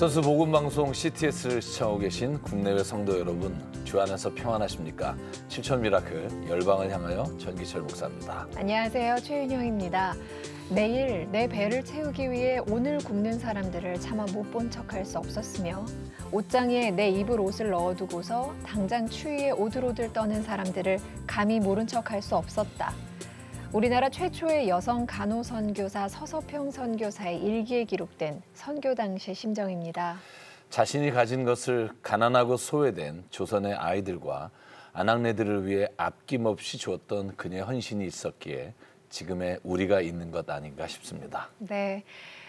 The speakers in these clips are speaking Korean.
선수 복음 방송 CTS를 시청하고 계신 국내외 성도 여러분, 주 안에서 평안하십니까? 7천 미라클 열방을 향하여 전기철 목사입니다. 안녕하세요, 최윤영입니다. 매일 내 배를 채우기 위해 오늘 굶는 사람들을 차마 못 본 척할 수 없었으며, 옷장에 내 입을 옷을 넣어두고서 당장 추위에 오들오들 떠는 사람들을 감히 모른 척할 수 없었다. 우리나라 최초의 여성 간호 선교사 서서평 선교사의 일기에 기록된 선교 당시 심정입니다. 자신이 가진 것을 가난하고 소외된 조선의 아이들과 아낙네들을 위해 아낌없이 주었던 그녀의 헌신이 있었기에 지금의 우리가 있는 것 아닌가 싶습니다. 네.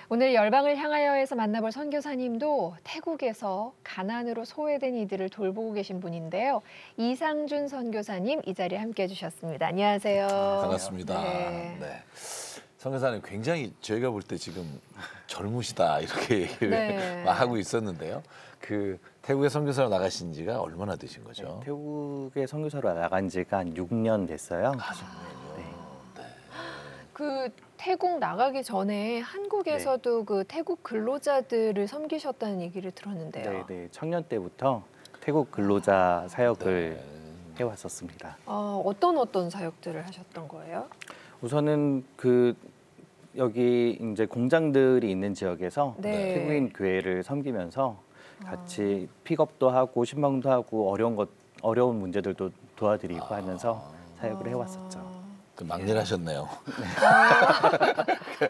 오늘 열방을 향하여에서 만나볼 선교사님도 태국에서 가난으로 소외된 이들을 돌보고 계신 분인데요. 이상준 선교사님 이 자리에 함께해 주셨습니다. 안녕하세요. 반갑습니다. 네. 선교사님 굉장히 저희가 볼 때 지금 젊으시다 이렇게 얘기를 하고 있었는데요. 그 태국에 선교사로 나가신 지가 얼마나 되신 거죠? 네, 태국에 선교사로 나간 지가 한 6년 됐어요. 그 태국 나가기 전에 한국에서도 그 태국 근로자들을 섬기셨다는 얘기를 들었는데요. 네, 청년 때부터 태국 근로자 사역을 해왔었습니다. 어떤 사역들을 하셨던 거예요? 우선은 여기 이제 공장들이 있는 지역에서 태국인 교회를 섬기면서 같이 픽업도 하고 신방도 하고 어려운 문제들도 도와드리고 하면서 사역을 해왔었죠. 막내를 하셨네요.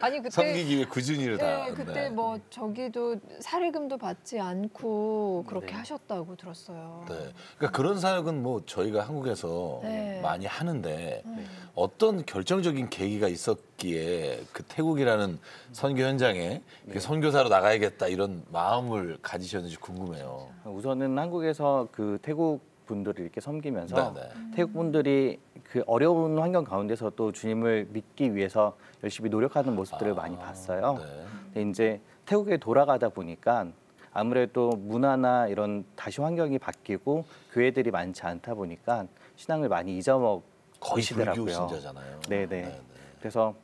아니 그때 섬기기 위해 꾸준히 다. 그때 뭐 저기도 사례금도 받지 않고 그렇게 하셨다고 들었어요. 네. 그러니까 그런 사역은 뭐 저희가 한국에서 많이 하는데 어떤 결정적인 계기가 있었기에 그 태국이라는 선교 현장에 선교사로 나가야겠다 이런 마음을 가지셨는지 궁금해요. 우선은 한국에서 그 태국 분들을 이렇게 섬기면서 태국 분들이 그 어려운 환경 가운데서도 주님을 믿기 위해서 열심히 노력하는 모습들을 많이 봤어요. 근데 이제 태국에 돌아가다 보니까 아무래도 문화나 이런 다시 환경이 바뀌고 교회들이 많지 않다 보니까 신앙을 많이 잊어먹으시더라고요. 거의 불교 신자잖아요. 네네. 그래서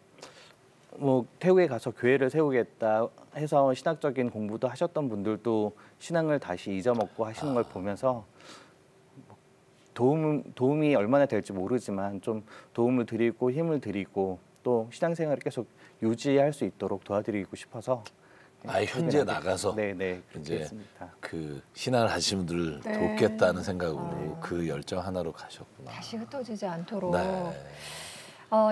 뭐 태국에 가서 교회를 세우겠다 해서 신학적인 공부도 하셨던 분들도 신앙을 다시 잊어먹고 하시는 걸 보면서 도움이 얼마나 될지 모르지만 좀 도움을 드리고 힘을 드리고 또 신앙생활을 계속 유지할 수 있도록 도와드리고 싶어서 현재 나가서 이제 그 신앙을 하시는 분들을 돕겠다는 생각으로 그 열정 하나로 가셨구나. 다시 흩어지지 않도록.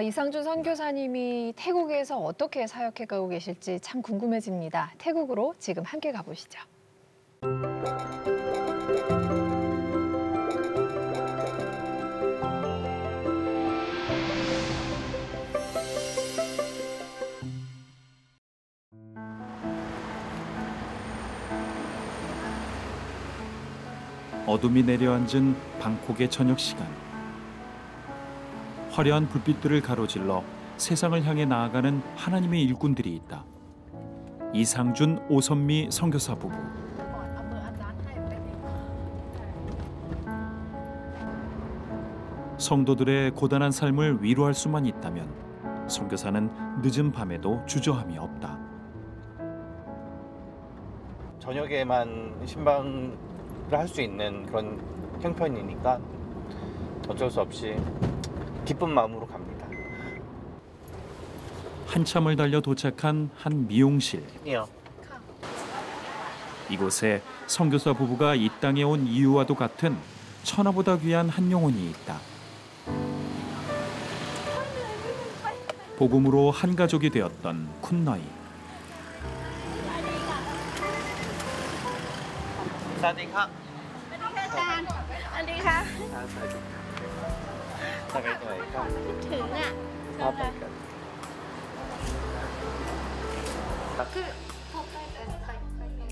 이상준 선교사님이 태국에서 어떻게 사역해 가고 계실지 참 궁금해집니다. 태국으로 지금 함께 가보시죠. 어둠이 내려앉은 방콕의 저녁 시간. 화려한 불빛들을 가로질러 세상을 향해 나아가는 하나님의 일꾼들이 있다. 이상준, 오선미 선교사 부부. 성도들의 고단한 삶을 위로할 수만 있다면 선교사는 늦은 밤에도 주저함이 없다. 저녁에만 신방을 할 수 있는 그런 형편이니까 어쩔 수 없이 기쁜 마음으로 갑니다. 한참을 달려 도착한 한 미용실. 이곳에 선교사 부부가 이 땅에 온 이유와도 같은 천하보다 귀한 한 영혼이 있다. 복음으로 한 가족이 되었던 쿤너이.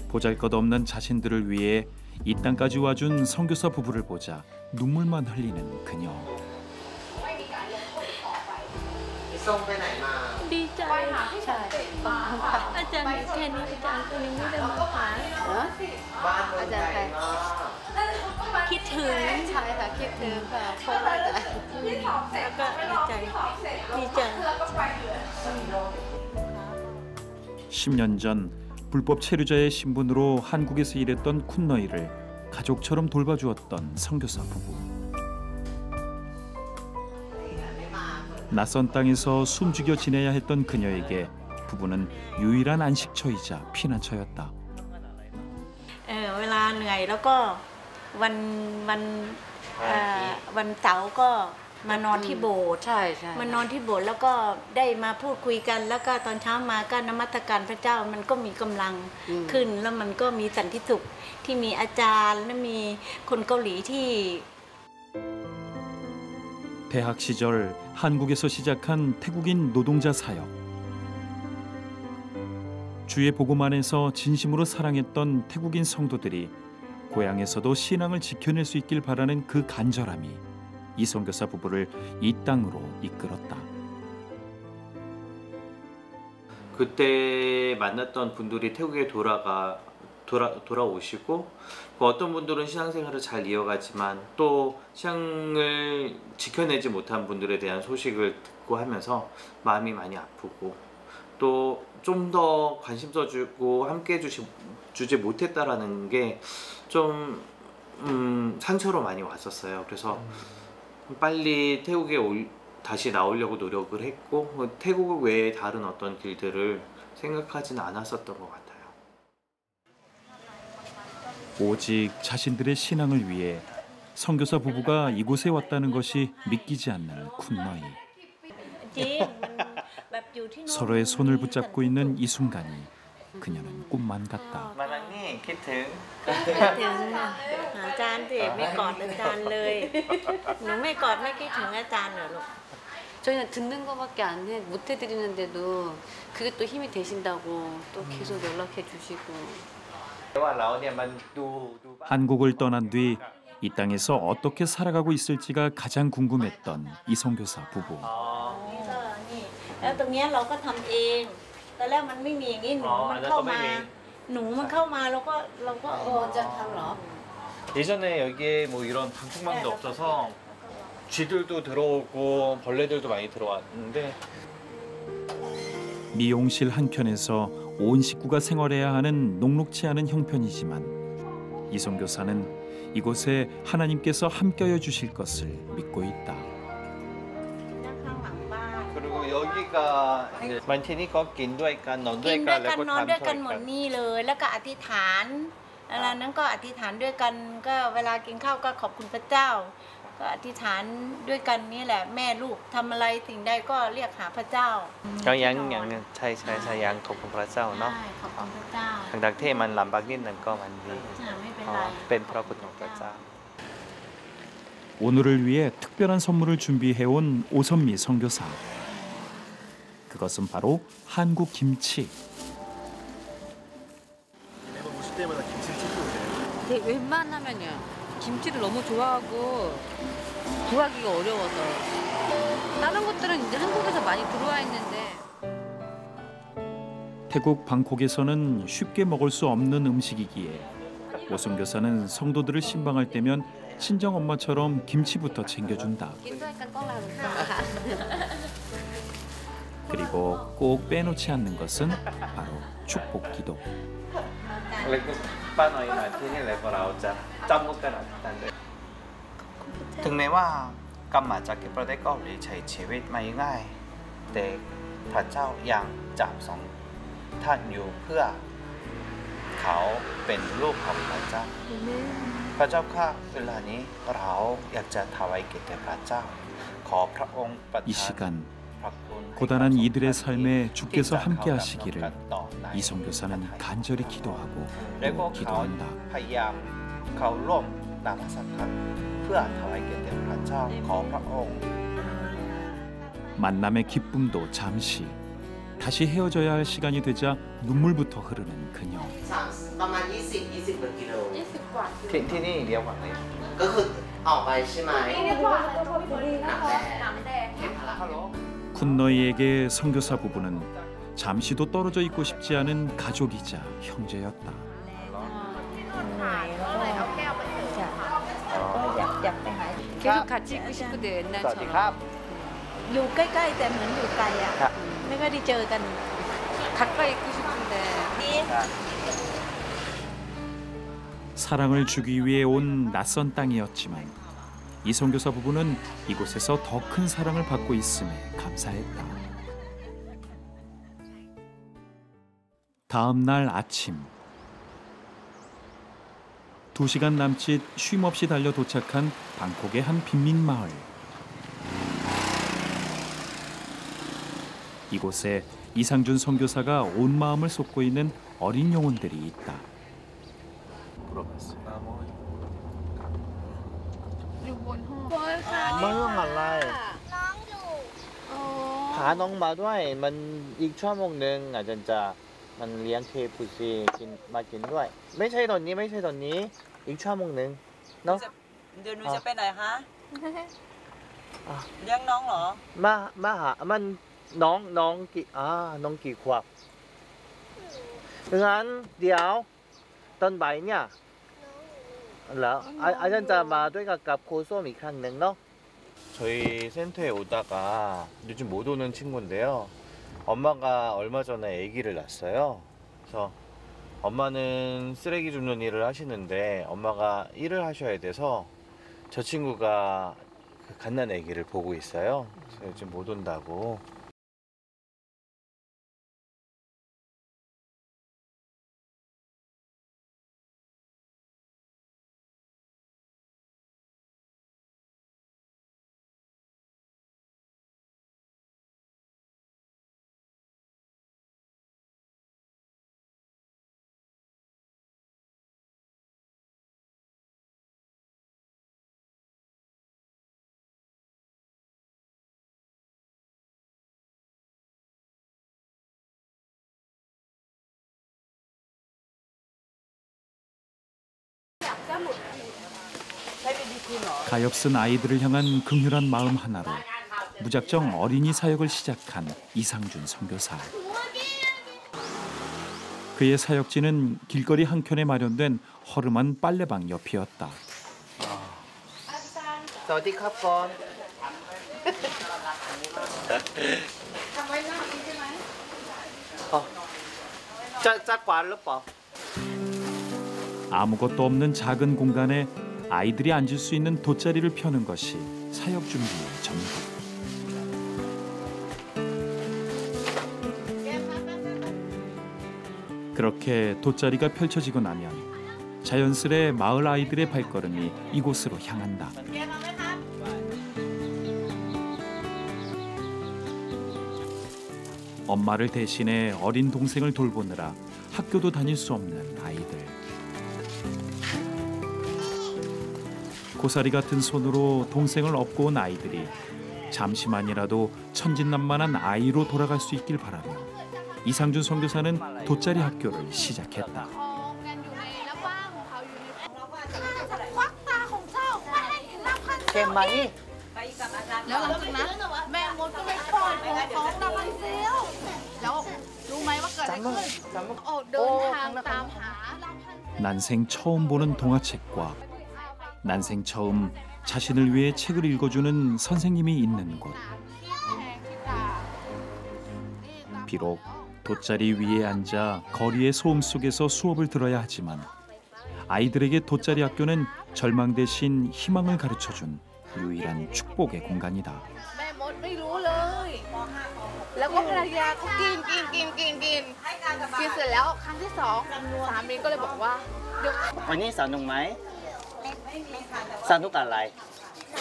보잘것없는 자신들을 위해 이 땅까지 와준 선교사 부부를 보자 눈물만 흘리는 그녀. ส่งไปไหนมา ดีใจใช่อาจารย์แค่นี้อาจารย์ก็ยังไม่ได้มาหา บ้านเมืองใหญ่เนาะ คิดถึงใช่ค่ะคิดถึงค่ะเพราะว่าอาจารย์แล้วก็ดีใจ 10년 전 불법 체류자의 신분으로 한국에서 일했던 쿤너이를 가족처럼 돌봐주었던 선교사 부부. 낯선 땅에서 숨죽여 지내야 했던 그녀에게 부부는 유일한 안식처이자 피난처였다. เวลาเหนื่อยแล้วก็วันเสาร์ก็มานอนที่โบสถ์มานอนที่โบสถ์แล้วก็ได้มาพูดคุยกันแล้วก็ตอนเช้ามาก็นมัสการพระเจ้ามันก็มีกำลังขึ้นแล้วมันก็มีสันติสุขที่มีอาจารย์และมีคนเกาหลีที่ 대학 시절 한국에서 시작한 태국인 노동자 사역. 주의 복음안에서 진심으로 사랑했던 태국인 성도들이 고향에서도 신앙을 지켜낼 수 있길 바라는 그 간절함이 이 선교사 부부를 이 땅으로 이끌었다. 그때 만났던 분들이 태국에 돌아오시고 어떤 분들은 신앙생활을 잘 이어가지만 또 신앙을 지켜내지 못한 분들에 대한 소식을 듣고 하면서 마음이 많이 아프고 또 좀 더 관심 써주고 함께 주지 못했다라는 게 좀 상처로 많이 왔었어요. 그래서 빨리 태국에 다시 나오려고 노력을 했고 태국 외에 다른 어떤 길들을 생각하지는 않았었던 것 같아요. 오직 자신들의 신앙을 위해 선교사 부부가 이곳에 왔다는 것이 믿기지 않는 쿤너이. 서로의 손을 붙잡고 있는 이 순간이 그녀는 꿈만 같다. มานังนี่คิดถึง อาจารย์สิไม่กอดอาจารย์เลยหนูไม่กอดไม่คิดถึงอาจารย์เหรอลูก 저희는 듣는 것밖에 못 해드리는데도 그게 또 힘이 되신다고 또 계속 연락해 주시고. 한국을 떠난 뒤 이 땅에서 어떻게 살아가고 있을지가 가장 궁금했던 이 선교사 부부. แล้วตรงนี้เราก็ทำเองแต่แล้วมันไม่มีอย่างนี้หนูมันเข้ามาแล้วก็먼저 하러. 예전에 여기에 뭐 이런 방충망도 없어서 쥐들도 들어오고 벌레들도 많이 들어왔는데 미용실 한켠에서 온 식구가 생활해야 하는 녹록치 않은 형편이지만 이 선교사는 이곳에 하나님께서 함께하여 주실 것을 믿고 있다. 그리고 여기가 만티니 거 긴도이까 넌도이까 นอนด้วยกันหมดนี่เลยแล้วก็อธิษฐานอะไรนั้นก็อธิษฐานด้วยกันก็เวลากินข้าวก็ขอบคุณพระเจ้าก็อธิษฐานด้วยกันนี่แหละแม่ลูกทำอะไรสิ่งใดก็เรียกหาพระเจ้า ก็ยังใช่ยังขอบคุณพระเจ้าเนาะ ขอบคุณพระเจ้า ทั้งที่มันลำบากนิดนึงก็มันดี ไม่เป็นไร เป็นพระคุณของพระเจ้า 오늘을 위해 특별한 선물을 준비해온 오선미 선교사. 그것은 바로 한국 김치. 매번 오실 때마다 김치를 챙겨 오세요? 네, 웬만하면요. 김치를 너무 좋아하고 구하기가 어려워서 다른 것들은 이제 한국에서 많이 들어와 있는데 태국 방콕에서는 쉽게 먹을 수 없는 음식이기에 오 선교사는 성도들을 신방할 때면 친정 엄마처럼 김치부터 챙겨준다. 그리고 꼭 빼놓지 않는 것은 바로 축복기도. ป้าน้อยมาที่นี่เลยพวกเราจะจำมุกกระดาษกันเลยถึงแม้ว่ากำมาจากประเทศเกาหลีใช้ชีวิตไม่ง่ายแต่พระเจ้ายังจับสองท่านอยู่เพื่อเขาเป็นลูกของพระเจ้าพระเจ้าข้าเวลานี้เราอยากจะถวายเกียรติแด่พระเจ้าขอพระองค์ประ 이 ทาน 시간 พระคุณ 고단한 이들의 삶에 주께서 함께 하시기를 이 선교사는 간절히 기도하고 แล้วก็ 또 เขา 기도한다. พยายามเขาร่วมนมัสการเพื่อถวายเกียรติแด่พระเจ้าขอพระองค์ 만남의 기쁨도 잠시 다시 헤어져야 할 시간이 되자 눈물부터 흐르는 그녀. ประมาณ20 กว่ากิโล ที่นี่เลี้ยวกว่าไหน ก็คือออกไปใช่ไหมหนังแดง 쿤너이에게 선교사 부부는 잠시도 떨어져 있고 싶지 않은 가족이자 형제였다. 계속 같이 있고 싶거든 สวัสดีครับ 옛날처럼 อยู่ใกล้ๆแต่เหมือนอยู่ไกลอ่ะไม่ค่อยได้เจอกัน 가까이 있고 싶은데 사랑을 주기 위해 온 낯선 땅이었지만 이 선교사 부부는 이곳에서 더 큰 사랑을 받고 있음에 감사했다. 다음 날 아침 2시간 남짓 쉼없이 달려 도착한 방콕의 한 빈민 마을. 이곳에 이상준 선교사가 온 마음을 쏟고 있는 어린 영혼들이 있다. 물어봤어요. มาเรื่องอะไรพาน้องมาด้วยมันอีกชั่วโมงนึงอาจารย์จะมันเลี้ยงเคฟูซีกินมากินด้วยไม่ใช่ตอนนี้ไม่ใช่ตอนนี้อีกชั่วโมงนึงเนาะ เดี๋ยวหนูจะไปไหนคะเลี้ยงน้องเหรอ มาหามันน้องกี่ขวบงั้นเดี๋ยวตอนบ่ายเนี่ยแล้วอาจารย์จะมาด้วยกับโคส้มอีกครั้งหนึ่งเนาะ 저희 센터에 오다가 요즘 못 오는 친구인데요. 엄마가 얼마 전에 아기를 낳았어요. 그래서 엄마는 쓰레기 줍는 일을 하시는데 엄마가 일을 하셔야 돼서 저 친구가 그 갓난 아기를 보고 있어요. 그래서 요즘 못 온다고. 가엾은 아이들을 향한 긍휼한 마음 하나로 무작정 어린이 사역을 시작한 이상준 선교사. 그의 사역지는 길거리 한켠에 마련된 허름한 빨래방 옆이었다. สวัสดีครับก่อน짝관หรือเปล่า 아무것도 없는 작은 공간에 아이들이 앉을 수 있는 돗자리를 펴는 것이 사역 준비의 전부. 그렇게 돗자리가 펼쳐지고 나면 자연스레 마을 아이들의 발걸음이 이곳으로 향한다. 엄마를 대신해 어린 동생을 돌보느라 학교도 다닐 수 없는 아이들. 고사리 같은 손으로 동생을 업고 온 아이들이 잠시만이라도 천진난만한 아이로 돌아갈 수 있길 바라며 이상준 선교사는 돗자리 학교를 시작했다. 난생 처음 보는 동화책과 난생 처음 자신을 위해 책을 읽어주는 선생님이 있는 곳. 비록 돗자리 위에 앉아 거리의 소음 속에서 수업을 들어야 하지만 아이들에게 돗자리 학교는 절망 대신 희망을 가르쳐준 유일한 축복의 공간이다. แล้วก็ภรรยาก็กินเสร็จแล้วครั้งที่สองสามีก็เลยบอกว่าวันนี้สนุกไหมสนุกอะไร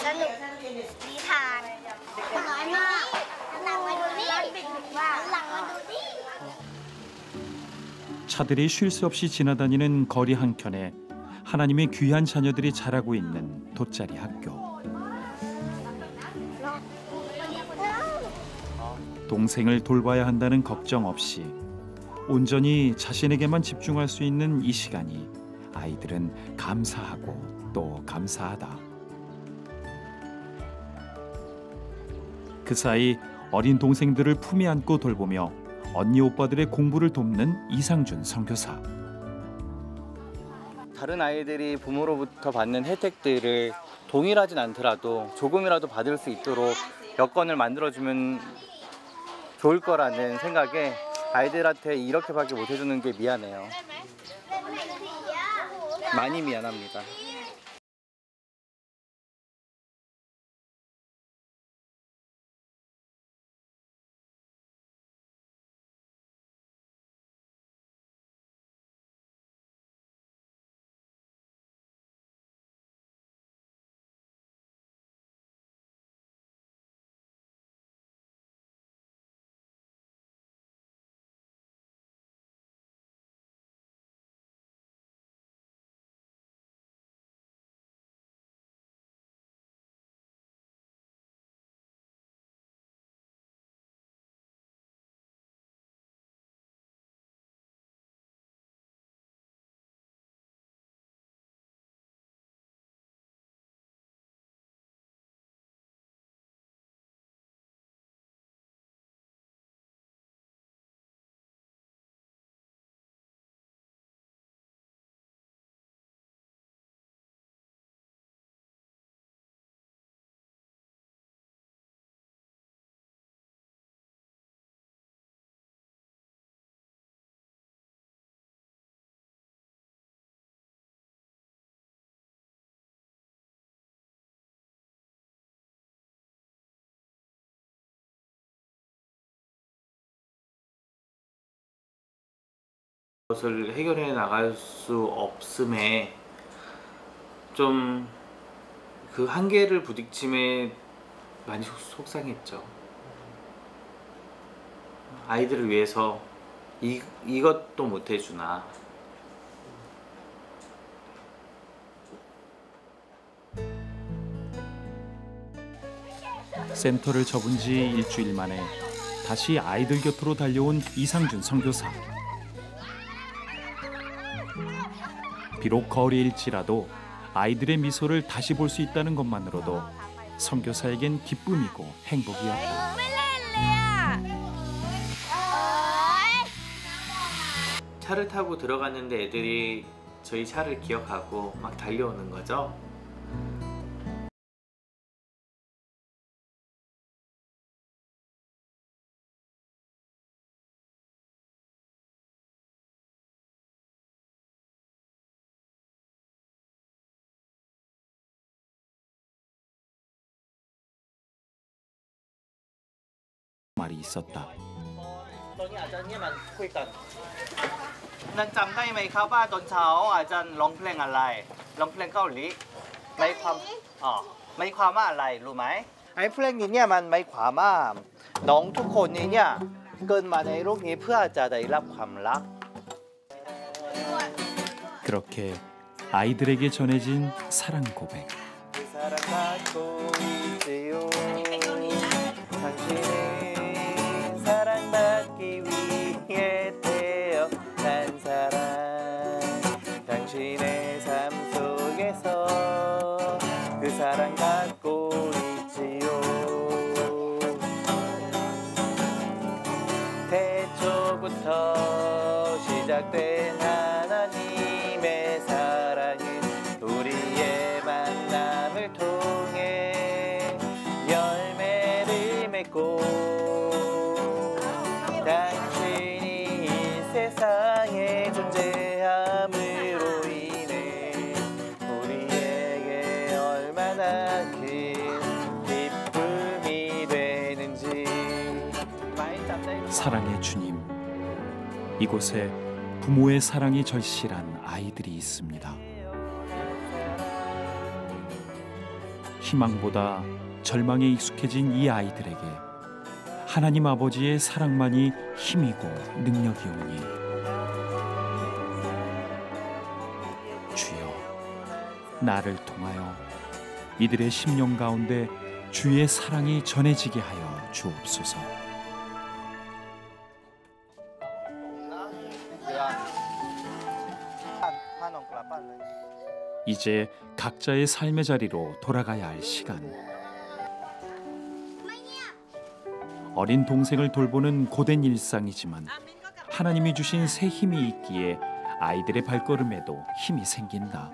สนุกนิทานน้อยมากหลังมาดูนี่หลังมาดูนี่ 차들이 쉴 새 없이 지나다니는 거리 한켠에 하나님의 귀한 자녀들이 자라고 있는 돗자리 학교. 동생을 돌봐야 한다는 걱정 없이 온전히 자신에게만 집중할 수 있는 이 시간이 아이들은 감사하고 또 감사하다. 그 사이 어린 동생들을 품에 안고 돌보며 언니 오빠들의 공부를 돕는 이상준 선교사. 다른 아이들이 부모로부터 받는 혜택들을 동일하진 않더라도 조금이라도 받을 수 있도록 여건을 만들어주면 좋을 거라는 생각에 아이들한테 이렇게밖에 못 해주는 게 미안해요. 많이 미안합니다. 그것을 해결해 나갈 수 없음에 좀 그 한계를 부딪힘에 많이 속상했죠. 아이들을 위해서 이것도 못 해주나. 센터를 접은 지 일주일 만에 다시 아이들 곁으로 달려온 이상준 선교사. 비록 거리일지라도 아이들의 미소를 다시 볼 수 있다는 것만으로도 선교사에겐 기쁨이고 행복이었다. 차를 타고 들어갔는데 애들이 저희 차를 기억하고 막 달려오는 거죠. 말이 있었다. ตอนนี้อาจารย์เนี่ยมันคุยกันนันจำได้ไหมครับว่าตอนเช้าอาจารย์ร้องเพลงอะไรร้องเพลงเกาหลีหมายความหมายความว่าอะไรรู้ไหมไอ้เพลงนี้เนี่ยมันหมายความว่าน้องทุกคนนี้เนี่ยเกิดมาในโลกนี้เพื่อจะได้รับความรัก 그렇게 아이들에게 전해진 사랑 고백. 사랑받기 위해 태어난 사람 당신의 삶 속에서 그 사랑 갖고 있지요 태초부터 시작된 하나님의 사랑은 우리의 만남을 통해 열매를 맺고 당신이 이 세상에 존재함으로 인해 우리에게 얼마나 큰 기쁨이 되는지 사랑의 주님, 이곳에 부모의 사랑이 절실한 아이들이 있습니다. 희망보다 절망에 익숙해진 이 아이들에게 하나님 아버지의 사랑만이 힘이고 능력이오니 주여, 나를 통하여 이들의 심령 가운데 주의 사랑이 전해지게 하여 주옵소서. 이제 각자의 삶의 자리로 돌아가야 할 시간. 어린 동생을 돌보는 고된 일상이지만 하나님이 주신 새 힘이 있기에 아이들의 발걸음에도 힘이 생긴다.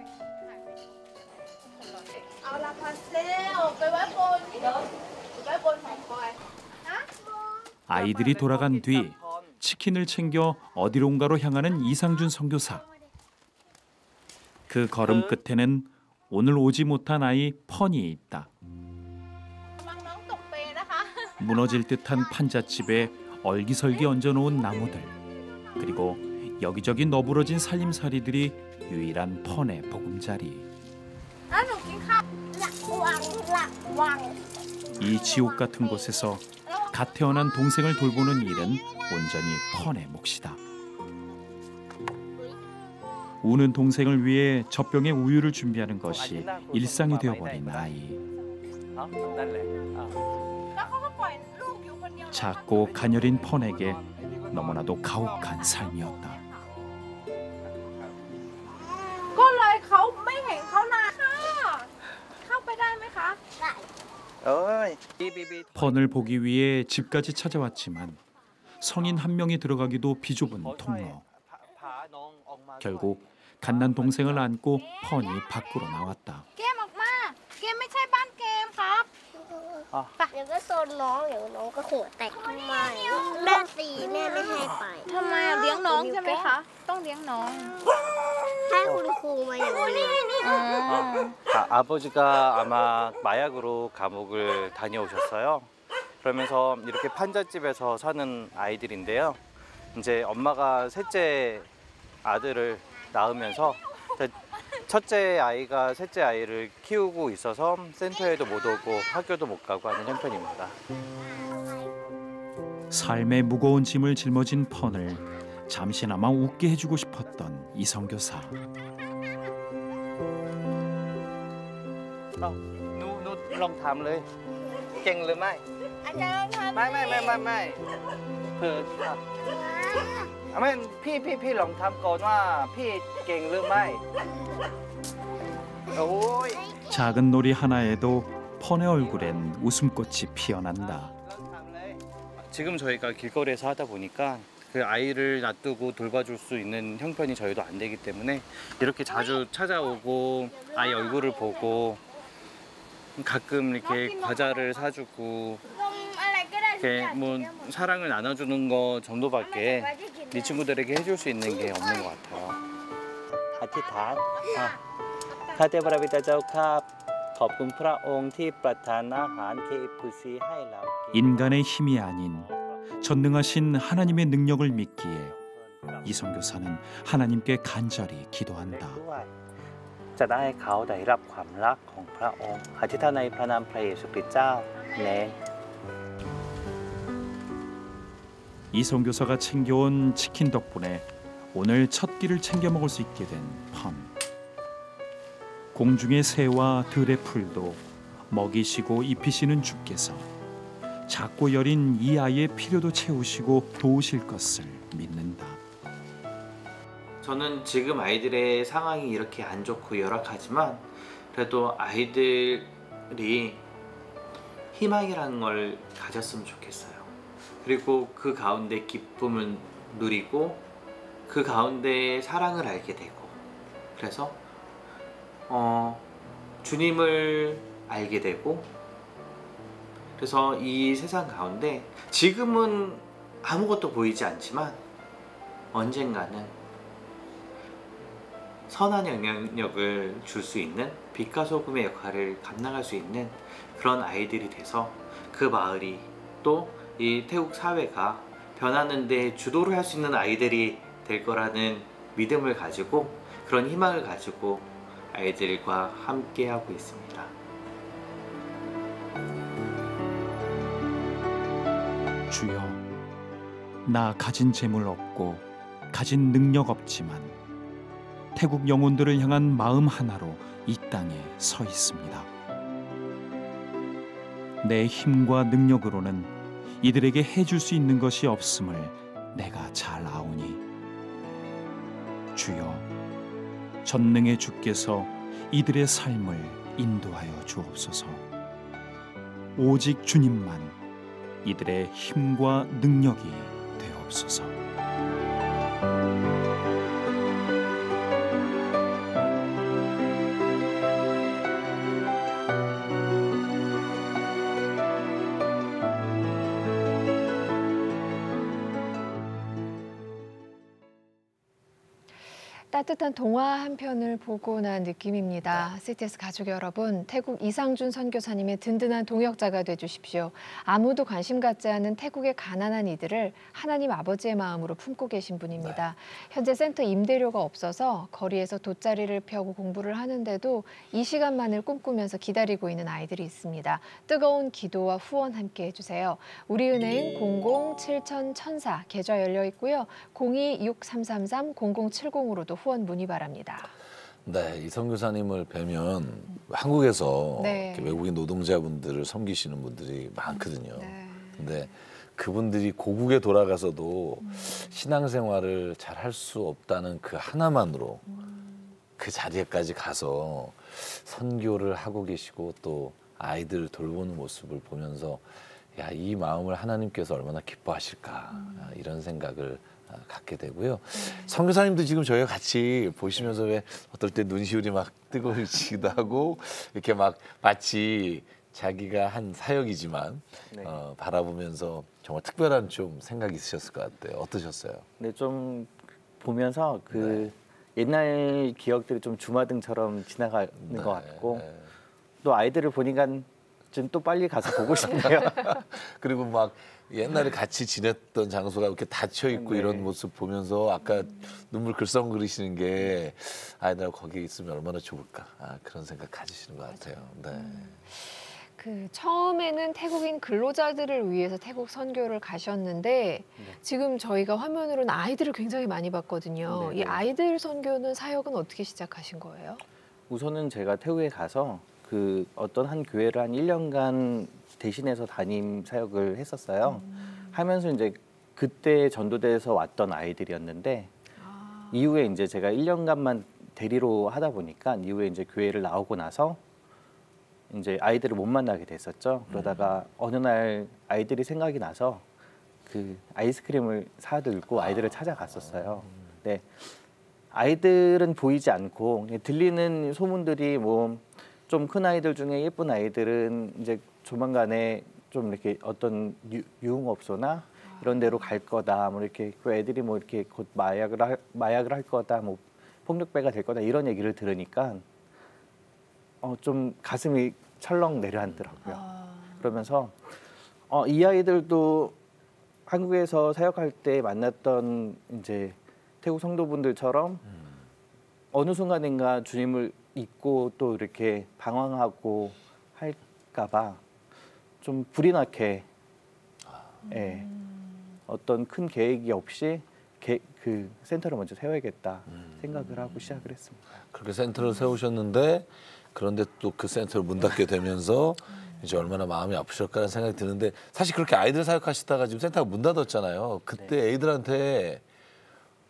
아이들이 돌아간 뒤 치킨을 챙겨 어디론가로 향하는 이상준 선교사. 그 걸음 끝에는 오늘 오지 못한 아이 펀이 있다. 무너질 듯한 판잣집에 얼기설기 얹어놓은 나무들, 그리고 여기저기 너부러진 살림살이들이 유일한 펀의 보금자리. 이 지옥 같은 곳에서 갓 태어난 동생을 돌보는 일은 온전히 펀의 몫이다. 우는 동생을 위해 젖병에 우유를 준비하는 것이 일상이 되어버린 아이. 작고 가녀린 펀에게 너무나도 가혹한 삶이었다. 펀을 보기 위해 집까지 찾아왔지만 성인 한 명이 들어가기도 비좁은 통로. 결국 갓난 동생을 안고 펀이 밖으로 나왔다. 아버지가 아마 마약으로 감옥을 다녀오셨어요. 그러면서 이렇게 판잣집에서 사는 아이들인데요. 이제 엄마가 셋째 아들을 낳으면서 첫째 아이가 셋째 아이를 키우고 있어서 센터에도 못 오고 학교도 못 가고 하는 형편입니다. 삶의 무거운 짐을 짊어진 펀을 잠시나마 웃게 해주고 싶었던 이 선교사. lông thảmเลยเก่งหรือไม่ไม่เพื่อไม่พี่ลองทำก่อนว่าพี่เก่งหรือไม่ 작은 놀이 하나에도 펀의 얼굴엔 웃음꽃이 피어난다. 지금 저희가 길거리에서 하다 보니까 그 아이를 놔두고 돌봐줄 수 있는 형편이 저희도 안 되기 때문에 이렇게 자주 찾아오고 아이 얼굴을 보고 가끔 이렇게 과자를 사주고 이렇게 뭐 사랑을 나눠주는 거 정도밖에 이 친구들에게 해줄 수 있는 게 없는 것 같아요. อธิษฐานข้าแต่พระบิดาเจ้าครับขอบคุณพระองค์ที่ประทานอาหาร KFC ให้เรา 인간의 힘이 아닌 전능하신 하나님의 능력을 믿기에 이 선교사는 하나님께 간절히 기도한다. จะได้เขาได้รับความรักของพระองค์อธิษฐานในพระนามพระเยซูคริสต์เจ้าเน 이 선교사가 챙겨온 치킨 덕분에 오늘 첫 끼를 챙겨 먹을 수 있게 된 펀. 공중의 새와 들의 풀도 먹이시고 입히시는 주께서 작고 여린 이 아이의 필요도 채우시고 도우실 것을 믿는다. 저는 지금 아이들의 상황이 이렇게 안 좋고 열악하지만 그래도 아이들이 희망이라는 걸 가졌으면 좋겠어요. 그리고 그 가운데 기쁨을 누리고 그 가운데 사랑을 알게 되고 그래서 주님을 알게 되고 그래서 이 세상 가운데 지금은 아무것도 보이지 않지만 언젠가는 선한 영향력을 줄 수 있는 빛과 소금의 역할을 감당할 수 있는 그런 아이들이 돼서 그 마을이 또 이 태국 사회가 변하는 데 주도를 할 수 있는 아이들이 될 거라는 믿음을 가지고 그런 희망을 가지고 아이들과 함께 하고 있습니다. 주여, 나 가진 재물 없고 가진 능력 없지만 태국 영혼들을 향한 마음 하나로 이 땅에 서 있습니다. 내 힘과 능력으로는 이들에게 해줄 수 있는 것이 없음을 내가 잘 아오니 주여, 전능의 주께서 이들의 삶을 인도하여 주옵소서. 오직 주님만 이들의 힘과 능력이 되옵소서. 따뜻한 동화 한 편을 보고 난 느낌입니다. CTS 가족 여러분, 태국 이상준 선교사님의 든든한 동역자가 돼주십시오. 아무도 관심 갖지 않는 태국의 가난한 이들을 하나님 아버지의 마음으로 품고 계신 분입니다. 현재 센터 임대료가 없어서 거리에서 돗자리를 펴고 공부를 하는데도 이 시간만을 꿈꾸면서 기다리고 있는 아이들이 있습니다. 뜨거운 기도와 후원 함께 해주세요. 우리은행 00-7000-1004 계좌 열려 있고요. 026333-0070으로도 후원 문의 바랍니다. 네, 이 선교사님을 뵈면 한국에서 네. 외국인 노동자분들을 섬기시는 분들이 많거든요. 근데 그분들이 고국에 돌아가서도 신앙생활을 잘 할 수 없다는 그 하나만으로 그 자리에까지 가서 선교를 하고 계시고 또 아이들을 돌보는 모습을 보면서 야, 이 마음을 하나님께서 얼마나 기뻐하실까 이런 생각을 갖게 되고요. 선교사님도 지금 저희가 같이 보시면서 왜 어떨 때 눈시울이 막 뜨거워지기도 하고 이렇게 막 마치 자기가 한 사역이지만 바라보면서 정말 특별한 좀 생각이 있으셨을 것 같아요. 어떠셨어요? 네, 좀 보면서 그 옛날 기억들이 좀 주마등처럼 지나가는 것 같고 또 아이들을 보니까 좀 또 빨리 가서 보고 싶네요. 그리고 막 옛날에 같이 지냈던 장소가 이렇게 닫혀 있고 이런 모습 보면서 아까 눈물 글썽거리시는 게 아이들하고 거기에 있으면 얼마나 좋을까 그런 생각 가지시는 것 같아요. 네. 그 처음에는 태국인 근로자들을 위해서 태국 선교를 가셨는데 지금 저희가 화면으로는 아이들을 굉장히 많이 봤거든요. 이 아이들 선교는 사역은 어떻게 시작하신 거예요? 우선은 제가 태국에 가서 그 어떤 한 교회를 한 1년간 대신해서 담임 사역을 했었어요. 하면서 이제 그때 전도대에서 왔던 아이들이었는데 이후에 이제 제가 1년간만 대리로 하다 보니까 이후에 이제 교회를 나오고 나서 이제 아이들을 못 만나게 됐었죠. 그러다가 어느 날 아이들이 생각이 나서 그 아이스크림을 사들고 아이들을 찾아갔었어요. 네, 아이들은 보이지 않고 들리는 소문들이 뭐 좀 큰 아이들 중에 예쁜 아이들은 이제 조만간에 좀 이렇게 어떤 유흥업소나 이런 데로 갈 거다. 뭐 이렇게 그 애들이 뭐 이렇게 곧 마약을 할 거다. 뭐 폭력배가 될 거다. 이런 얘기를 들으니까 좀 가슴이 철렁 내려앉더라고요. 그러면서 이 아이들도 한국에서 사역할 때 만났던 이제 태국 성도분들처럼 어느 순간인가 주님을 잊고 또 이렇게 방황하고 할까봐 좀 불이 나게 어떤 큰 계획이 없이 그 센터를 먼저 세워야겠다 생각을 하고 시작을 했습니다. 그렇게 센터를 세우셨는데 그런데 또 그 센터를 문 닫게 되면서 이제 얼마나 마음이 아프실까라는 생각이 드는데 사실 그렇게 아이들 사역하시다가 지금 센터가 문 닫았잖아요. 그때 애들한테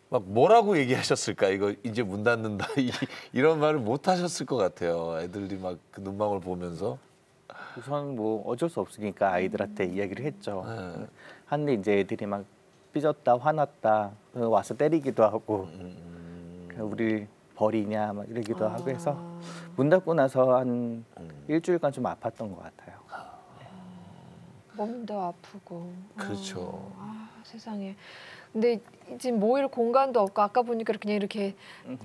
막 뭐라고 얘기하셨을까? 이거 이제 문 닫는다 이런 말을 못 하셨을 것 같아요. 애들이 막 그 눈망울 보면서. 우선 뭐 어쩔 수 없으니까 아이들한테 이야기를 했죠. 하는데 이제 애들이 막 삐졌다, 화났다, 와서 때리기도 하고 우리 버리냐 막 이러기도 하고 해서 문 닫고 나서 한 일주일간 좀 아팠던 것 같아요. 몸도 아프고. 그렇죠. 세상에. 근데 지금 모일 공간도 없고 아까 보니까 그냥 이렇게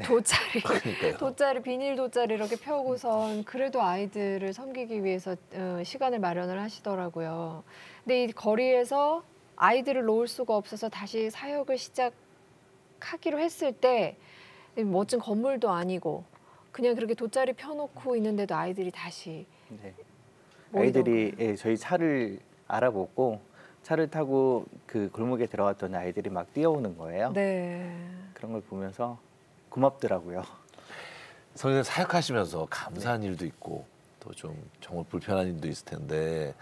돗자리 비닐 돗자리 이렇게 펴고선 그래도 아이들을 섬기기 위해서 시간을 마련을 하시더라고요. 근데 이 거리에서 아이들을 놓을 수가 없어서 다시 사역을 시작하기로 했을 때 멋진 건물도 아니고 그냥 그렇게 돗자리 펴놓고 있는데도 아이들이 다시 아이들이 저희 차를 알아보고 차를 타고 그 골목에 들어갔더니 아이들이 막 뛰어오는 거예요. 그런 걸 보면서 고맙더라고요. 선생님 사역하시면서 감사한 일도 있고 또 좀 정말 불편한 일도 있을 텐데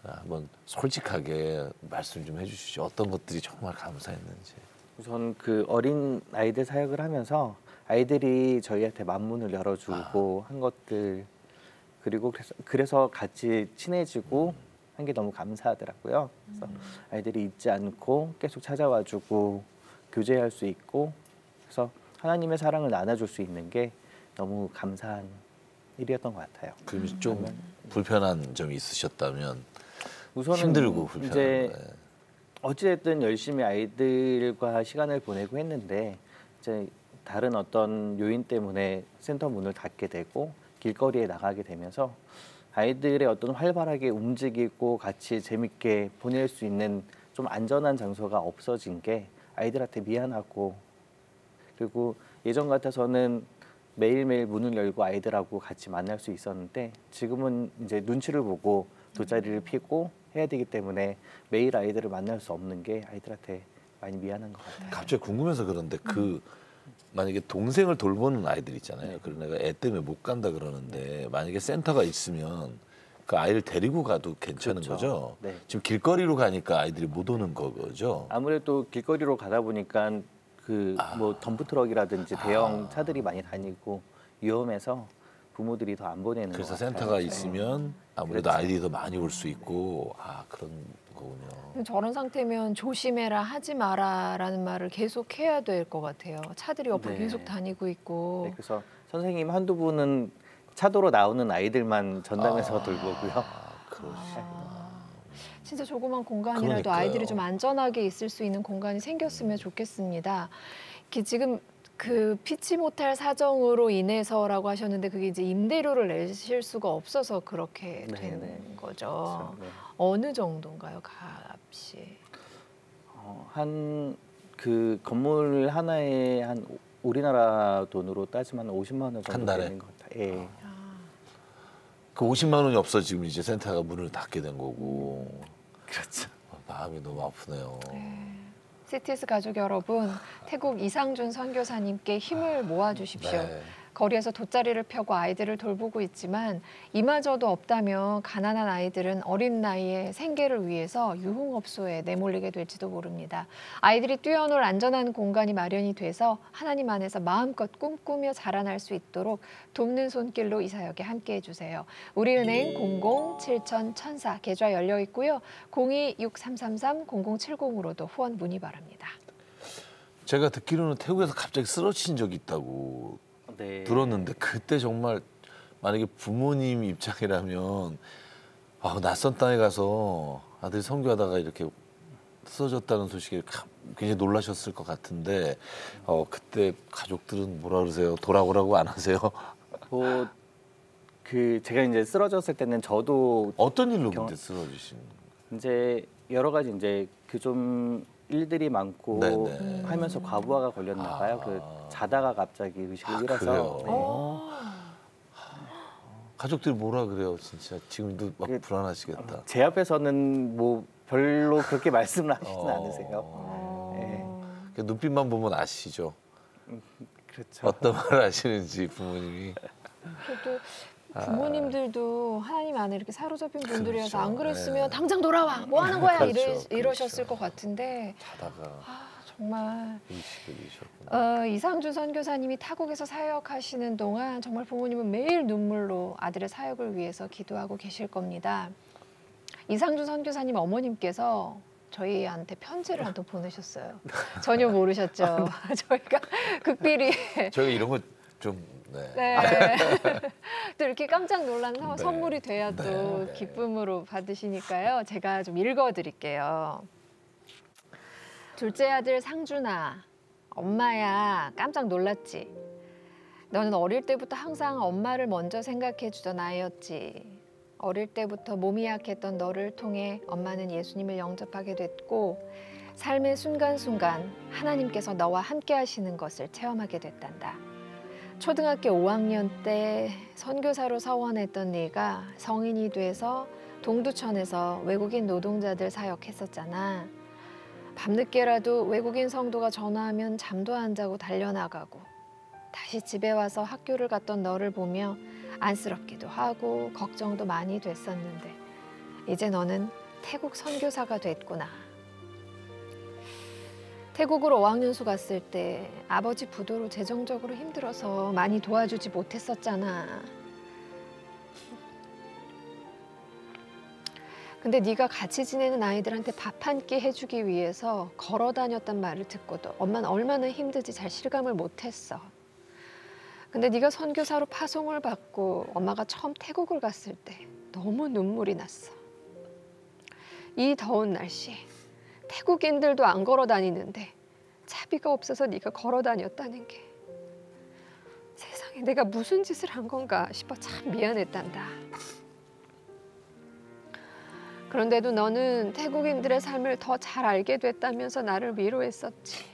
한번 솔직하게 말씀 좀 해주시죠. 어떤 것들이 정말 감사했는지. 우선 그 어린 아이들 사역을 하면서 아이들이 저희한테 만문을 열어주고 한 것들 그리고 그래서 같이 친해지고 한 게 너무 감사하더라고요. 그래서 아이들이 잊지 않고 계속 찾아와주고 교제할 수 있고 그래서 하나님의 사랑을 나눠줄 수 있는 게 너무 감사한 일이었던 것 같아요. 그럼 좀 불편한 점이 있으셨다면 우선은 힘들고 불편한 이제 어찌됐든 열심히 아이들과 시간을 보내고 했는데 이제 다른 어떤 요인 때문에 센터 문을 닫게 되고 길거리에 나가게 되면서 아이들의 어떤 활발하게 움직이고 같이 재밌게 보낼 수 있는 좀 안전한 장소가 없어진 게 아이들한테 미안하고, 그리고 예전 같아서는 매일매일 문을 열고 아이들하고 같이 만날 수 있었는데 지금은 이제 눈치를 보고 돗자리를 피고 해야 되기 때문에 매일 아이들을 만날 수 없는 게 아이들한테 많이 미안한 것 같아요. 갑자기 궁금해서 그런데 만약에 동생을 돌보는 아이들 있잖아요. 그런 애가 애 때문에 못 간다 그러는데 만약에 센터가 있으면 그 아이를 데리고 가도 괜찮은 그렇죠. 거죠? 네. 지금 길거리로 가니까 아이들이 못 오는 거죠? 아무래도 길거리로 가다 보니까 그 뭐 덤프트럭이라든지 대형 차들이 많이 다니고 위험해서 부모들이 더 안 보내는 것 그래서 같아요. 센터가 있으면 아무래도 그렇죠. 아이들이 더 많이 올 수 있고 그런 거군요. 저런 상태면 조심해라 하지 마라라는 말을 계속 해야 될 것 같아요. 차들이 옆으로 네. 계속 다니고 있고. 네, 그래서 선생님 한두 분은 차도로 나오는 아이들만 전담해서 돌보고요. 진짜 조그만 공간이라도 그러니까요. 아이들이 좀 안전하게 있을 수 있는 공간이 생겼으면 좋겠습니다. 이게 지금 그 피치 못할 사정으로 인해서라고 하셨는데 그게 이제 임대료를 내실 수가 없어서 그렇게 되는 거죠. 그렇죠. 네. 어느 정도인가요, 값이? 한 그 건물 하나에 한 우리나라 돈으로 따지면 50만 원 정도 한 달에? 되는 것 같아요. 예. 그 50만 원이 없어 지금 이제 센터가 문을 닫게 된 거고. 그렇죠. 마음이 너무 아프네요. CTS 가족 여러분, 태국 이상준 선교사님께 힘을 모아주십시오. 네. 거리에서 돗자리를 펴고 아이들을 돌보고 있지만 이마저도 없다면 가난한 아이들은 어린 나이에 생계를 위해서 유흥업소에 내몰리게 될지도 모릅니다. 아이들이 뛰어놀 안전한 공간이 마련이 돼서 하나님 안에서 마음껏 꿈꾸며 자라날 수 있도록 돕는 손길로 이 사역에 함께해 주세요. 우리은행 00-7000-1004 계좌 열려 있고요. 026333-0070으로도 후원 문의 바랍니다. 제가 듣기로는 태국에서 갑자기 쓰러진 적이 있다고 네. 들었는데 그때 정말 만약에 부모님 입장이라면 낯선 땅에 가서 아들이 선교하다가 이렇게 쓰러졌다는 소식에 굉장히 놀라셨을 것 같은데 그때 가족들은 뭐라 그러세요? 돌아오라고 안 하세요? 뭐 그 제가 이제 쓰러졌을 때는 저도 어떤 일로 근데 쓰러지신? 이제 여러 가지 이제 그 좀 일들이 많고 네네. 하면서 과부하가 걸렸나 봐요. 그 자다가 갑자기 의식을 잃어서. 그래요? 가족들이 뭐라 그래요? 진짜 지금도 막 불안하시겠다. 제 앞에서는 뭐 별로 그렇게 말씀을 하시진 않으세요. 네. 눈빛만 보면 아시죠? 그렇죠. 어떤 말을 하시는지 부모님이. 그래도 부모님들도 하나님 안에 이렇게 사로잡힌 분들이라서 안 그랬으면 네. 당장 돌아와 뭐 하는 거야 그렇죠, 이러셨을 것 같은데 자다가 정말 의식을 잃으셨구나. 이상준 선교사님이 타국에서 사역하시는 동안 정말 부모님은 매일 눈물로 아들의 사역을 위해서 기도하고 계실 겁니다. 이상준 선교사님 어머님께서 저희한테 편지를 한 통 보내셨어요. 전혀 모르셨죠. 저희가 극비리 저희가 이런 거 좀 네. 또 이렇게 깜짝 놀란 선물이 돼야 또 기쁨으로 받으시니까요. 제가 좀 읽어드릴게요. 둘째 아들 상준아, 엄마야 깜짝 놀랐지. 너는 어릴 때부터 항상 엄마를 먼저 생각해 주던 아이였지. 어릴 때부터 몸이 약했던 너를 통해 엄마는 예수님을 영접하게 됐고 삶의 순간순간 하나님께서 너와 함께 하시는 것을 체험하게 됐단다. 초등학교 5학년 때 선교사로 서원했던 네가 성인이 돼서 동두천에서 외국인 노동자들 사역했었잖아. 밤늦게라도 외국인 성도가 전화하면 잠도 안 자고 달려나가고 다시 집에 와서 학교를 갔던 너를 보며 안쓰럽기도 하고 걱정도 많이 됐었는데 이제 너는 태국 선교사가 됐구나. 태국으로 어학연수 갔을 때 아버지 부도로 재정적으로 힘들어서 많이 도와주지 못했었잖아. 근데 네가 같이 지내는 아이들한테 밥 한 끼 해주기 위해서 걸어 다녔단 말을 듣고도 엄마는 얼마나 힘든지 잘 실감을 못했어. 근데 네가 선교사로 파송을 받고 엄마가 처음 태국을 갔을 때 너무 눈물이 났어. 이 더운 날씨에 태국인들도 안 걸어 다니는데 차비가 없어서 네가 걸어 다녔다는 게 내가 무슨 짓을 한 건가 싶어 참 미안했단다. 그런데도 너는 태국인들의 삶을 더 잘 알게 됐다면서 나를 위로했었지.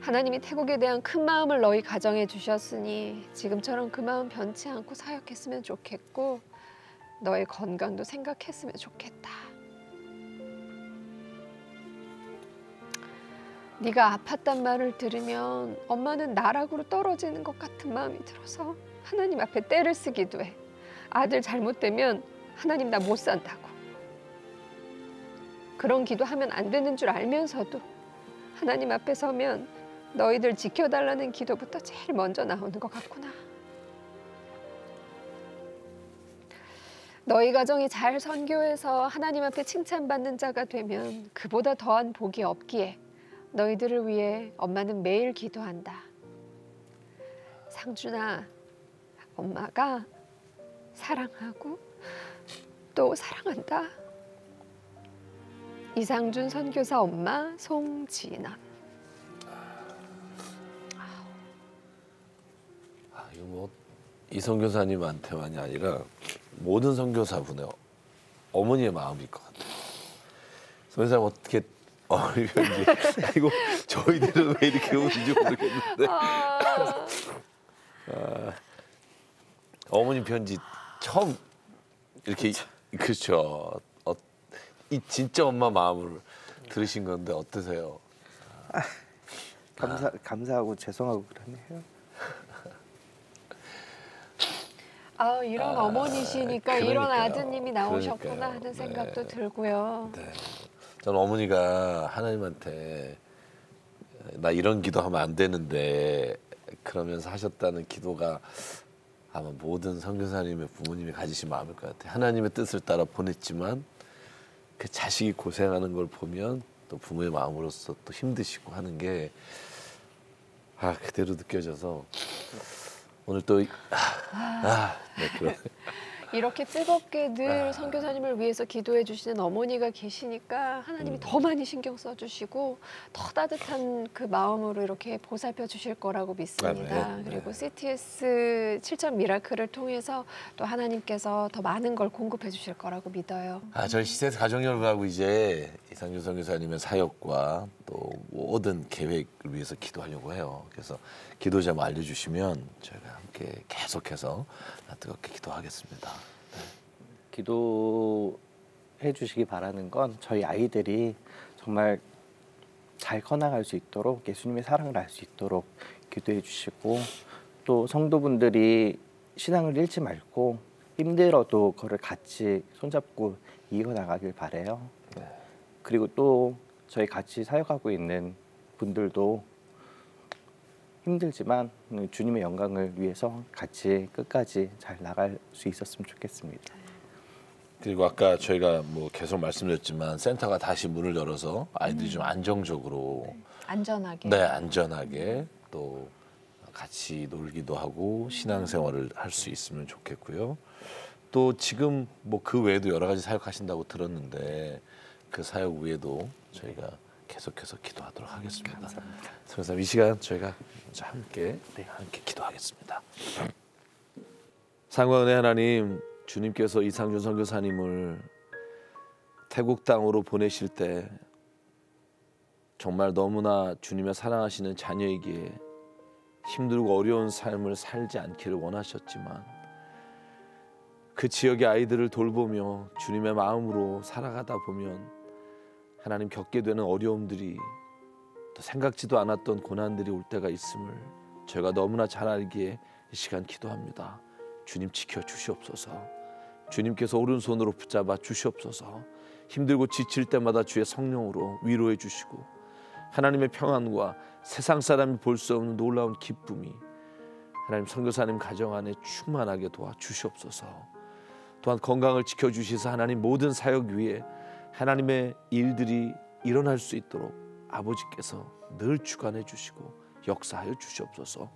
하나님이 태국에 대한 큰 마음을 너희 가정에 주셨으니 지금처럼 그 마음 변치 않고 사역했으면 좋겠고 너의 건강도 생각했으면 좋겠다. 네가 아팠단 말을 들으면 엄마는 나락으로 떨어지는 것 같은 마음이 들어서 하나님 앞에 떼를 쓰기도 해. 아들 잘못되면 하나님 나 못 산다고. 그런 기도하면 안 되는 줄 알면서도 하나님 앞에 서면 너희들 지켜달라는 기도부터 제일 먼저 나오는 것 같구나. 너희 가정이 잘 선교해서 하나님 앞에 칭찬받는 자가 되면 그보다 더한 복이 없기에 너희들을 위해 엄마는 매일 기도한다. 상준아, 엄마가 사랑하고 또 사랑한다. 이상준 선교사 엄마 송진원. 이거 뭐 이 선교사님한테만이 아니라 모든 선교사분의 어머니의 마음일 것 같아요. 선교사님 어떻게 어려운지 이거 저희들은 왜 이렇게 오는지 모르겠는데 어머니 편지 처음 이렇게 그렇죠. 이 진짜 엄마 마음을 들으신 건데 어떠세요? 감사하고 죄송하고 그러네요. 이런 어머니시니까 그러니까요. 이런 아드님이 나오셨구나 그러니까요. 하는 생각도 네. 들고요. 네. 저는 어머니가 하나님한테 나 이런 기도하면 안 되는데 그러면서 하셨다는 기도가 아마 모든 선교사님의 부모님이 가지신 마음일 것 같아요. 하나님의 뜻을 따라 보냈지만 그 자식이 고생하는 걸 보면 또 부모의 마음으로서 또 힘드시고 하는 게 그대로 느껴져서 오늘 또 네, 그런. 이렇게 뜨겁게 늘 선교사님을 위해서 기도해 주시는 어머니가 계시니까 하나님이 더 많이 신경 써주시고 더 따뜻한 그 마음으로 이렇게 보살펴 주실 거라고 믿습니다. 네. 그리고 CTS 7점 미라클을 통해서 또 하나님께서 더 많은 걸 공급해 주실 거라고 믿어요. 저희 CTS 가정연구하고 이제 이상준 선교사님의 사역과 또 모든 계획을 위해서 기도하려고 해요. 그래서 기도 좀 알려주시면 저희가 함께 계속해서 뜨겁게 기도하겠습니다. 네. 기도해 주시기 바라는 건 저희 아이들이 정말 잘 커나갈 수 있도록 예수님의 사랑을 알 수 있도록 기도해 주시고 또 성도분들이 신앙을 잃지 말고 힘들어도 그거를 같이 손잡고 이어나가길 바라요. 네. 그리고 또 저희 같이 사역하고 있는 분들도 힘들지만 주님의 영광을 위해서 같이 끝까지 잘 나갈 수 있었으면 좋겠습니다. 그리고 아까 저희가 뭐 계속 말씀드렸지만 센터가 다시 문을 열어서 아이들이 좀 안정적으로 안전하게 또 같이 놀기도 하고 신앙생활을 할 수 있으면 좋겠고요. 또 지금 뭐 그 외에도 여러 가지 사역하신다고 들었는데 그 사역 외에도 저희가 계속해서 기도하도록 하겠습니다. 감사합니다. 그래서 이 시간 저희가 함께 기도하겠습니다. 상관의 하나님, 주님께서 이상준 선교사님을 태국 땅으로 보내실 때 정말 너무나 주님의 사랑하시는 자녀이기에 힘들고 어려운 삶을 살지 않기를 원하셨지만 그 지역의 아이들을 돌보며 주님의 마음으로 살아가다 보면 하나님 겪게 되는 어려움들이 또 생각지도 않았던 고난들이 올 때가 있음을 저희가 너무나 잘 알기에 이 시간 기도합니다. 주님 지켜주시옵소서. 주님께서 오른손으로 붙잡아 주시옵소서. 힘들고 지칠 때마다 주의 성령으로 위로해 주시고 하나님의 평안과 세상 사람이 볼 수 없는 놀라운 기쁨이 하나님 선교사님 가정 안에 충만하게 도와주시옵소서. 또한 건강을 지켜주시사 하나님 모든 사역 위에 하나님의 일들이 일어날 수 있도록 아버지께서 늘 주관해 주시고 역사하여 주시옵소서.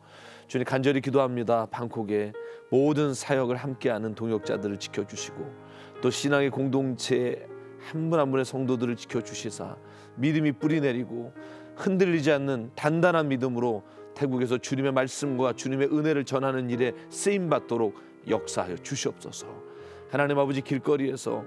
주님 간절히 기도합니다. 방콕의 모든 사역을 함께하는 동역자들을 지켜주시고 또 신앙의 공동체의 한 분 한 분의 성도들을 지켜주시사 믿음이 뿌리내리고 흔들리지 않는 단단한 믿음으로 태국에서 주님의 말씀과 주님의 은혜를 전하는 일에 쓰임 받도록 역사하여 주시옵소서. 하나님 아버지, 길거리에서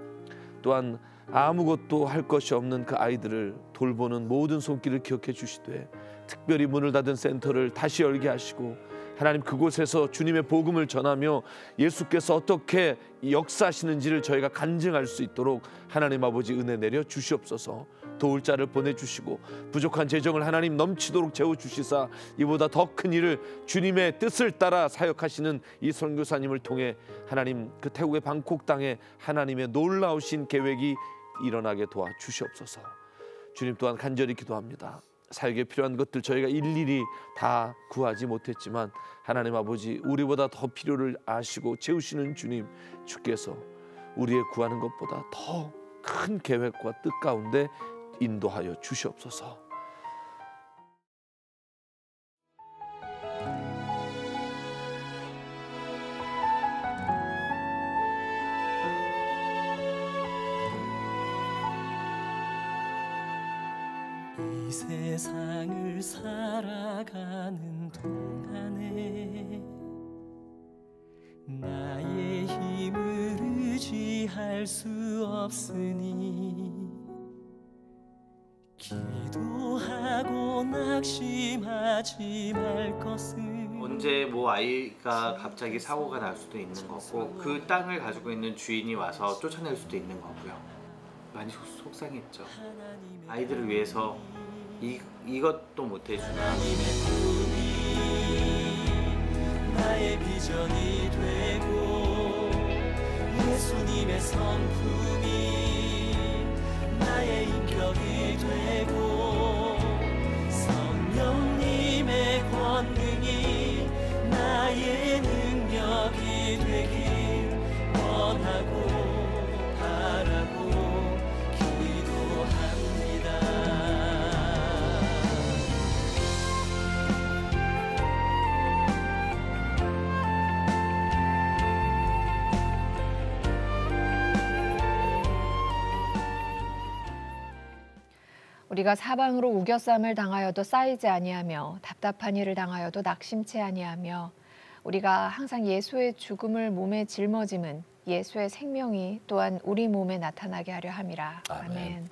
또한 아무것도 할 것이 없는 그 아이들을 돌보는 모든 손길을 기억해 주시되, 특별히 문을 닫은 센터를 다시 열게 하시고, 하나님 그곳에서 주님의 복음을 전하며 예수께서 어떻게 역사하시는지를 저희가 간증할 수 있도록 하나님 아버지 은혜 내려 주시옵소서. 도울 자를 보내주시고 부족한 재정을 하나님 넘치도록 채워주시사 이보다 더 큰 일을 주님의 뜻을 따라 사역하시는 이 선교사님을 통해 하나님 그 태국의 방콕 땅에 하나님의 놀라우신 계획이 일어나게 도와주시옵소서. 주님 또한 간절히 기도합니다. 사역에 필요한 것들 저희가 일일이 다 구하지 못했지만 하나님 아버지, 우리보다 더 필요를 아시고 채우시는 주님, 주께서 우리의 구하는 것보다 더 큰 계획과 뜻 가운데 인도하여 주시옵소서. 이 세상을 살아가는 동안에 나의 힘을 의지할 수 없으니 기도하고 낙심하지 말 것은. 언제 뭐 아이가 갑자기 사고가 날 수도 있는 거고, 그 땅을 가지고 있는 주인이 와서 쫓아낼 수도 있는 거고요. 많이 속상했죠. 아이들을 위해서 이것도 못 해주나. 나의 비전이 되고 예수님의 성품이 나의 인격이 되고 성령님의 권능이 나의 능력이 되길 원하고 바라고 기도합니다. 우리가 사방으로 우겨쌈을 당하여도 쌓이지 아니하며 답답한 일을 당하여도 낙심치 아니하며 우리가 항상 예수의 죽음을 몸에 짊어짐은 예수의 생명이 또한 우리 몸에 나타나게 하려 함이라. 아멘.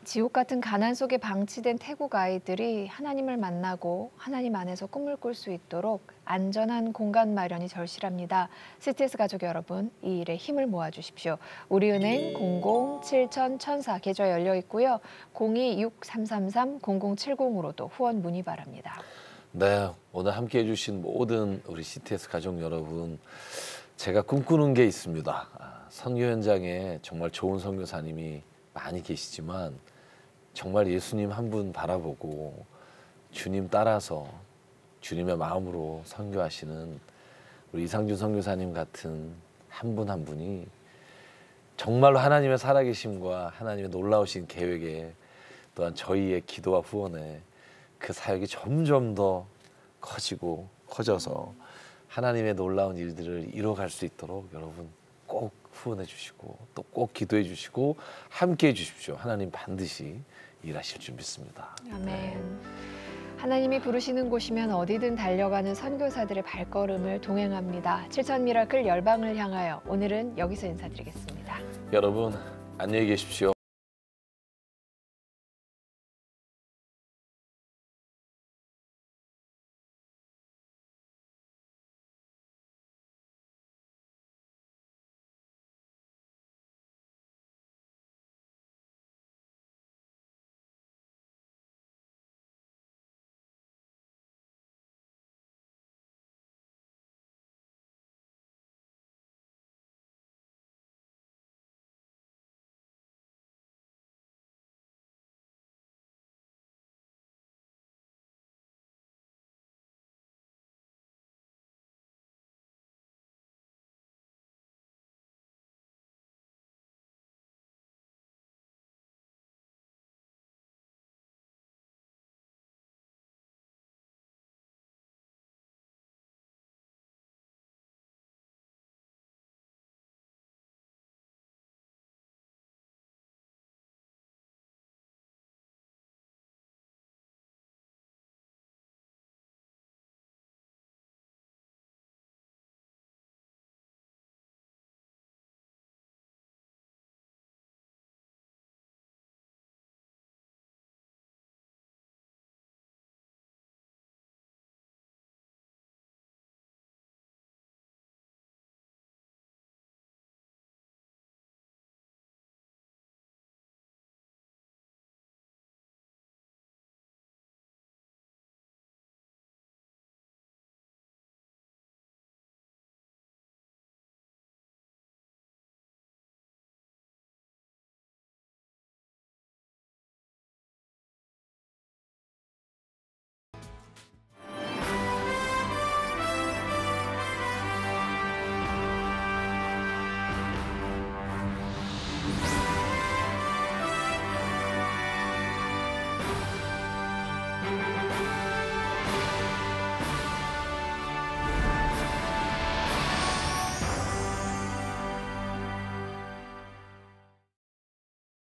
지옥 같은 가난 속에 방치된 태국 아이들이 하나님을 만나고 하나님 안에서 꿈을 꿀 수 있도록 안전한 공간 마련이 절실합니다. CTS 가족 여러분, 이 일에 힘을 모아주십시오. 우리은행 00-7000-1004 계좌 열려 있고요. 026333-0070으로도 후원 문의 바랍니다. 네, 오늘 함께해 주신 모든 우리 CTS 가족 여러분, 제가 꿈꾸는 게 있습니다. 선교 현장에 정말 좋은 선교사님이 많이 계시지만 정말 예수님 한 분 바라보고 주님 따라서 주님의 마음으로 선교하시는 우리 이상준 선교사님 같은 한 분 한 분이 정말로 하나님의 살아계심과 하나님의 놀라우신 계획에 또한 저희의 기도와 후원에 그 사역이 점점 더 커지고 커져서 하나님의 놀라운 일들을 이뤄갈 수 있도록 여러분 꼭 후원해 주시고 또 꼭 기도해 주시고 함께 해 주십시오. 하나님 반드시 일하실 줄 믿습니다. 아멘. 하나님이 부르시는 곳이면 어디든 달려가는 선교사들의 발걸음을 동행합니다. 7000 미라클 열방을 향하여 오늘은 여기서 인사드리겠습니다. 여러분 안녕히 계십시오.